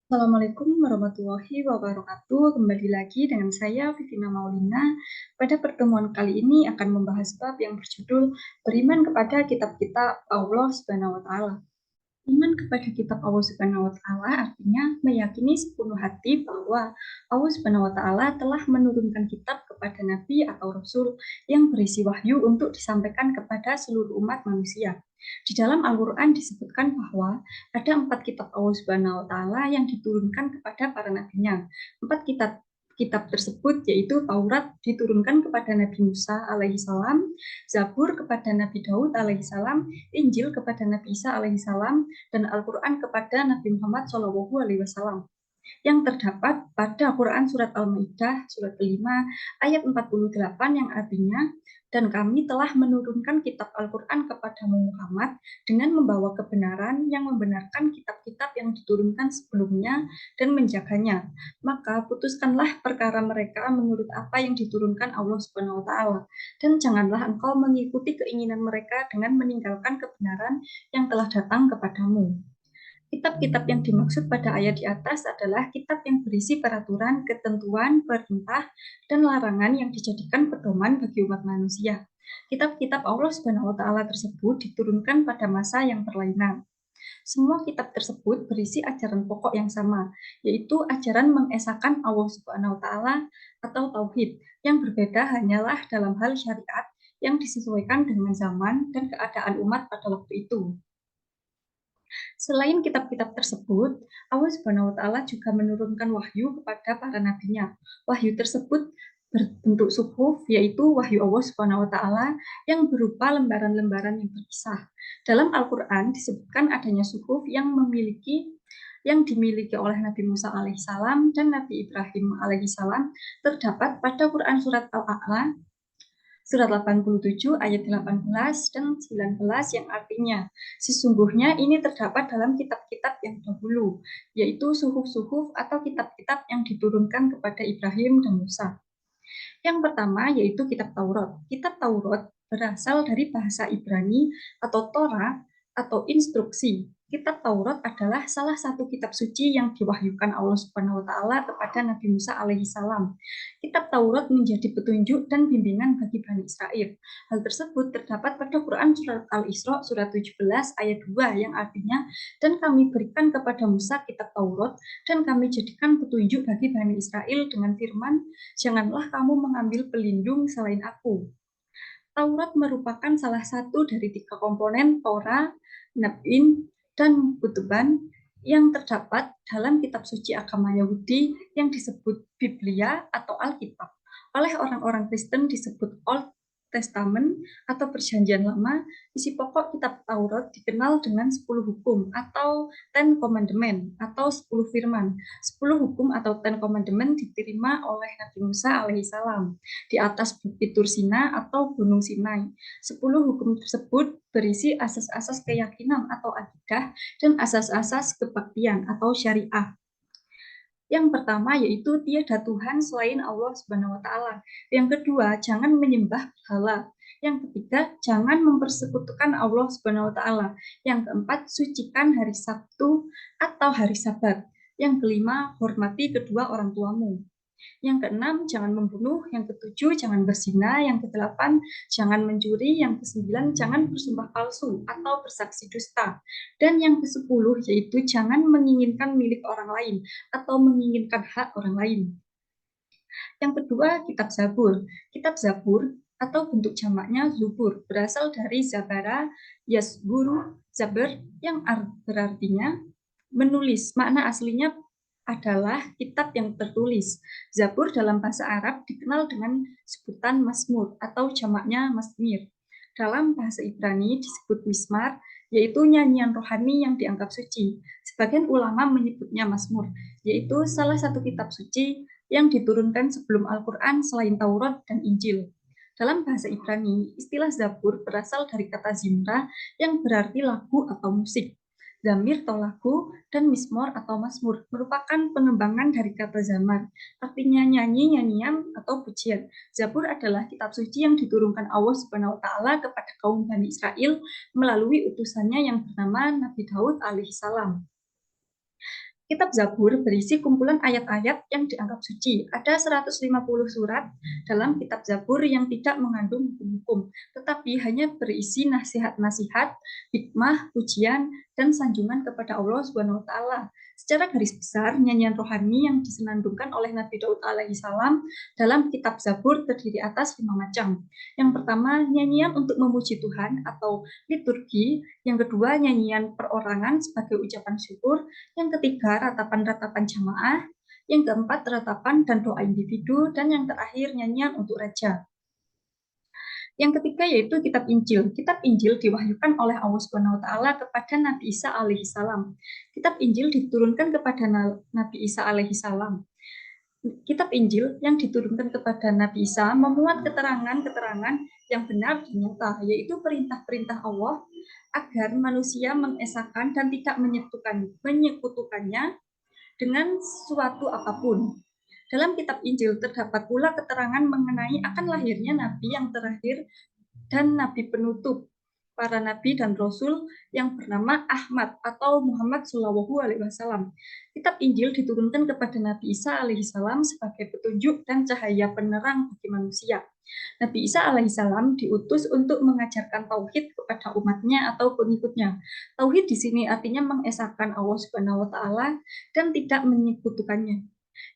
Assalamualaikum warahmatullahi wabarakatuh. Kembali lagi dengan saya Vivina Maulina. Pada pertemuan kali ini akan membahas bab yang berjudul beriman kepada kitab-kitab Allah Subhanahu wa taala. Iman kepada kitab Allah Subhanahu wa taala artinya meyakini sepenuh hati bahwa Allah Subhanahu wa taala telah menurunkan kitab kepada nabi atau rasul yang berisi wahyu untuk disampaikan kepada seluruh umat manusia. Di dalam Al-Qur'an disebutkan bahwa ada 4 kitab Allah Subhanahu wa taala yang diturunkan kepada para nabinya. 4 kitab tersebut yaitu Taurat diturunkan kepada Nabi Musa alaihissalam, Zabur kepada Nabi Daud alaihissalam, Injil kepada Nabi Isa alaihissalam, dan Al-Quran kepada Nabi Muhammad SAW yang terdapat pada Quran Surat Al-Maidah, Surat kelima, ayat 48 yang artinya, dan kami telah menurunkan kitab Al-Quran kepadamu Muhammad dengan membawa kebenaran yang membenarkan kitab-kitab yang diturunkan sebelumnya dan menjaganya. Maka putuskanlah perkara mereka menurut apa yang diturunkan Allah Subhanahu wa taala, dan janganlah engkau mengikuti keinginan mereka dengan meninggalkan kebenaran yang telah datang kepadamu. Kitab-kitab yang dimaksud pada ayat di atas adalah kitab yang berisi peraturan, ketentuan, perintah, dan larangan yang dijadikan pedoman bagi umat manusia. Kitab-kitab Allah Subhanahu wa taala tersebut diturunkan pada masa yang berlainan. Semua kitab tersebut berisi ajaran pokok yang sama, yaitu ajaran mengesahkan Allah Subhanahu wa taala atau tauhid. Yang berbeda hanyalah dalam hal syariat yang disesuaikan dengan zaman dan keadaan umat pada waktu itu. Selain kitab-kitab tersebut, Allah Subhanahu wa taala juga menurunkan wahyu kepada para nabinya. Wahyu tersebut berbentuk suhuf, yaitu wahyu Allah Subhanahu wa taala yang berupa lembaran-lembaran yang terpisah. Dalam Al-Qur'an disebutkan adanya suhuf yang dimiliki oleh Nabi Musa alaihissalam dan Nabi Ibrahim alaihissalam terdapat pada Quran surat Al-A'la Surat 87 ayat 18 dan 19 yang artinya, sesungguhnya ini terdapat dalam kitab-kitab yang dahulu, yaitu suhuf-suhuf atau kitab-kitab yang diturunkan kepada Ibrahim dan Musa. Yang pertama yaitu kitab Taurat. Kitab Taurat berasal dari bahasa Ibrani atau Torah atau instruksi. Kitab Taurat adalah salah satu kitab suci yang diwahyukan Allah Subhanahu wa taala kepada Nabi Musa alaihissalam. Kitab Taurat menjadi petunjuk dan bimbingan bagi Bani Israel. Hal tersebut terdapat pada Quran surat Al-Isra surat 17 ayat 2 yang artinya, dan kami berikan kepada Musa kitab Taurat dan kami jadikan petunjuk bagi Bani Israel dengan firman, janganlah kamu mengambil pelindung selain aku. Taurat merupakan salah satu dari 3 komponen Torah, Nab'in, dan Kutuban yang terdapat dalam kitab suci agama Yahudi yang disebut Biblia atau Alkitab. Oleh orang-orang Kristen disebut Old Testament atau Perjanjian Lama. Isi pokok kitab Taurat dikenal dengan 10 hukum atau Ten Commandment atau 10 firman. 10 hukum atau Ten Commandment diterima oleh Nabi Musa alaihissalam di atas Bukit Tursina atau Gunung Sinai. 10 hukum tersebut berisi asas-asas keyakinan atau akidah dan asas-asas kebaktian atau syariah. Yang pertama yaitu tiada Tuhan selain Allah Subhanahu wa taala. Yang kedua, jangan menyembah berhala. Yang ketiga, jangan mempersekutukan Allah Subhanahu wa taala. Yang keempat, sucikan hari Sabtu atau hari Sabat. Yang kelima, hormati kedua orang tuamu. Yang keenam, jangan membunuh. Yang ketujuh, jangan berzina. Yang kedelapan, jangan mencuri. Yang kesembilan, jangan bersumpah palsu atau bersaksi dusta. Dan yang kesepuluh, yaitu jangan menginginkan milik orang lain atau menginginkan hak orang lain. Yang kedua, kitab Zabur. Kitab Zabur atau bentuk jamaknya Zubur berasal dari Zabara, Yasburu, Zaber yang berartinya menulis. Makna aslinya adalah kitab yang tertulis. Zabur dalam bahasa Arab dikenal dengan sebutan Mazmur atau jamaknya Mazmir. Dalam bahasa Ibrani disebut Mismar, yaitu nyanyian rohani yang dianggap suci. Sebagian ulama menyebutnya Mazmur, yaitu salah satu kitab suci yang diturunkan sebelum Al-Quran selain Taurat dan Injil. Dalam bahasa Ibrani, istilah Zabur berasal dari kata zimra yang berarti lagu atau musik. Zamir atau lagu dan mismor atau masmur merupakan pengembangan dari kata zamar, artinya nyanyi, nyanyian atau pujian. Zabur adalah kitab suci yang diturunkan Allah Subhanahu wa taala kepada kaum Bani Israel melalui utusannya yang bernama Nabi Daud alaihissalam. Kitab Zabur berisi kumpulan ayat-ayat yang dianggap suci. Ada 150 surat dalam kitab Zabur yang tidak mengandung hukum-hukum, tetapi hanya berisi nasihat-nasihat, hikmah, pujian, dan sanjungan kepada Allah Subhanahu wa taala. Secara garis besar, nyanyian rohani yang disenandungkan oleh Nabi Daud alaihi salam dalam kitab Zabur terdiri atas 5 macam. Yang pertama, nyanyian untuk memuji Tuhan atau liturgi. Yang kedua, nyanyian perorangan sebagai ucapan syukur. Yang ketiga, ratapan-ratapan jamaah. Yang keempat, ratapan dan doa individu. Dan yang terakhir, nyanyian untuk raja. Yang ketiga yaitu kitab Injil. Kitab Injil diwahyukan oleh Allah Subhanahu wa taala kepada Nabi Isa alaihi salam. Kitab Injil diturunkan kepada Nabi Isa alaihi salam. Kitab Injil yang diturunkan kepada Nabi Isa memuat keterangan-keterangan yang benar dan nyata, yaitu perintah-perintah Allah agar manusia mengesahkan dan tidak menyekutukannya dengan suatu apapun. Dalam kitab Injil terdapat pula keterangan mengenai akan lahirnya nabi yang terakhir dan nabi penutup para nabi dan rasul yang bernama Ahmad atau Muhammad Shallallahu Alaihi Wasallam. Kitab Injil diturunkan kepada Nabi Isa alaihi salam sebagai petunjuk dan cahaya penerang bagi manusia. Nabi Isa alaihissalam diutus untuk mengajarkan tauhid kepada umatnya atau pengikutnya. Tauhid di sini artinya mengesahkan Allah Subhanahu wa taala dan tidak menyekutukannya.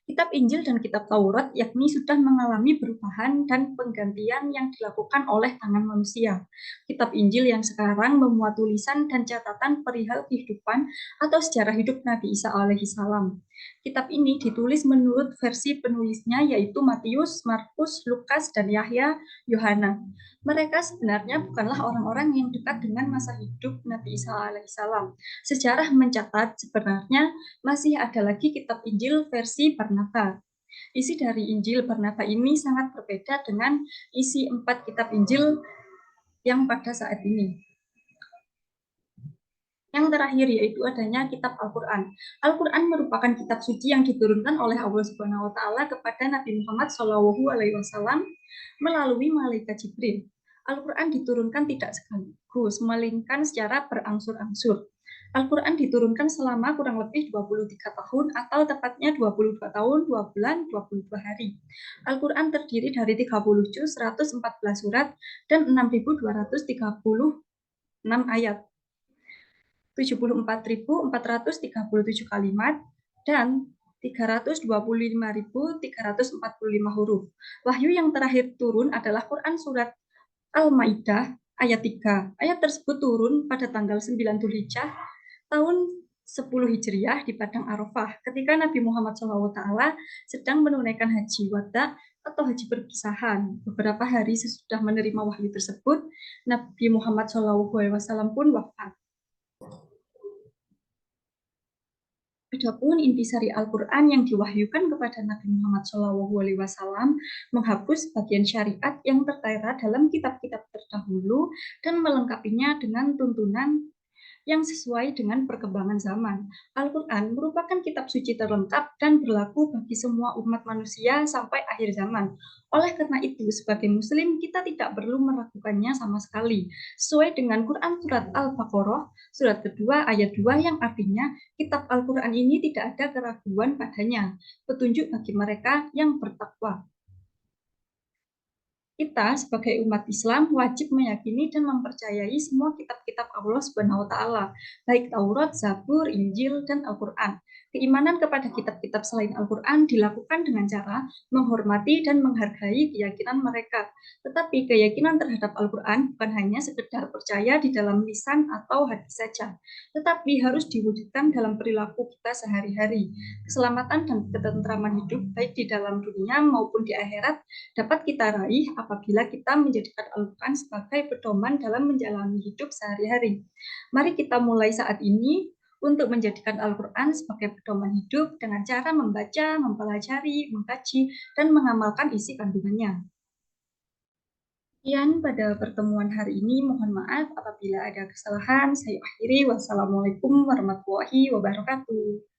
Kitab Injil dan kitab Taurat yakni sudah mengalami perubahan dan penggantian yang dilakukan oleh tangan manusia. Kitab Injil yang sekarang memuat tulisan dan catatan perihal kehidupan atau sejarah hidup Nabi Isa alaihissalam. Kitab ini ditulis menurut versi penulisnya yaitu Matius, Markus, Lukas, dan Yahya, Yohana. Mereka sebenarnya bukanlah orang-orang yang dekat dengan masa hidup Nabi Isa alaihissalam. Sejarah mencatat sebenarnya masih ada lagi kitab Injil versi Barnaba. Isi dari Injil Barnaba ini sangat berbeda dengan isi 4 kitab Injil yang pada saat ini. Yang terakhir yaitu adanya kitab Al-Quran. Al-Quran merupakan kitab suci yang diturunkan oleh Allah Subhanahu wa taala kepada Nabi Muhammad Shallallahu alaihi wasallam melalui malaikat Jibril. Al-Quran diturunkan tidak sekaligus, melainkan secara berangsur-angsur. Al-Quran diturunkan selama kurang lebih 23 tahun atau tepatnya 22 tahun, 2 bulan, 22 hari. Al-Quran terdiri dari 30 juz, 114 surat, dan 6.236 ayat. 74.437 kalimat, dan 325.345 huruf. Wahyu yang terakhir turun adalah Quran Surat Al-Ma'idah ayat 3. Ayat tersebut turun pada tanggal 9 Dzulhijjah tahun 10 Hijriah di Padang Arafah ketika Nabi Muhammad SAW sedang menunaikan haji wada atau haji perpisahan. Beberapa hari sesudah menerima wahyu tersebut, Nabi Muhammad SAW pun wafat. Adapun intisari Al-Quran yang diwahyukan kepada Nabi Muhammad SAW menghapus bagian syariat yang tertera dalam kitab-kitab terdahulu dan melengkapinya dengan tuntunan yang sesuai dengan perkembangan zaman. Al-Quran merupakan kitab suci terlengkap dan berlaku bagi semua umat manusia sampai akhir zaman. Oleh karena itu, sebagai Muslim, kita tidak perlu meragukannya sama sekali. Sesuai dengan Quran Surat Al-Baqarah, surat kedua ayat 2 yang artinya, kitab Al-Quran ini tidak ada keraguan padanya, petunjuk bagi mereka yang bertakwa. Kita sebagai umat Islam wajib meyakini dan mempercayai semua kitab-kitab Allah Subhanahu wa taala, baik Taurat, Zabur, Injil, dan Al-Qur'an. Keimanan kepada kitab-kitab selain Al-Qur'an dilakukan dengan cara menghormati dan menghargai keyakinan mereka. Tetapi keyakinan terhadap Al-Qur'an bukan hanya sekedar percaya di dalam lisan atau hati saja, tetapi harus diwujudkan dalam perilaku kita sehari-hari. Keselamatan dan ketentraman hidup baik di dalam dunia maupun di akhirat dapat kita raih apabila kita menjadikan Al-Quran sebagai pedoman dalam menjalani hidup sehari-hari. Mari kita mulai saat ini untuk menjadikan Al-Quran sebagai pedoman hidup dengan cara membaca, mempelajari, mengkaji, dan mengamalkan isi kandungannya. Sekian pada pertemuan hari ini. Mohon maaf apabila ada kesalahan. Saya akhiri. Wassalamualaikum warahmatullahi wabarakatuh.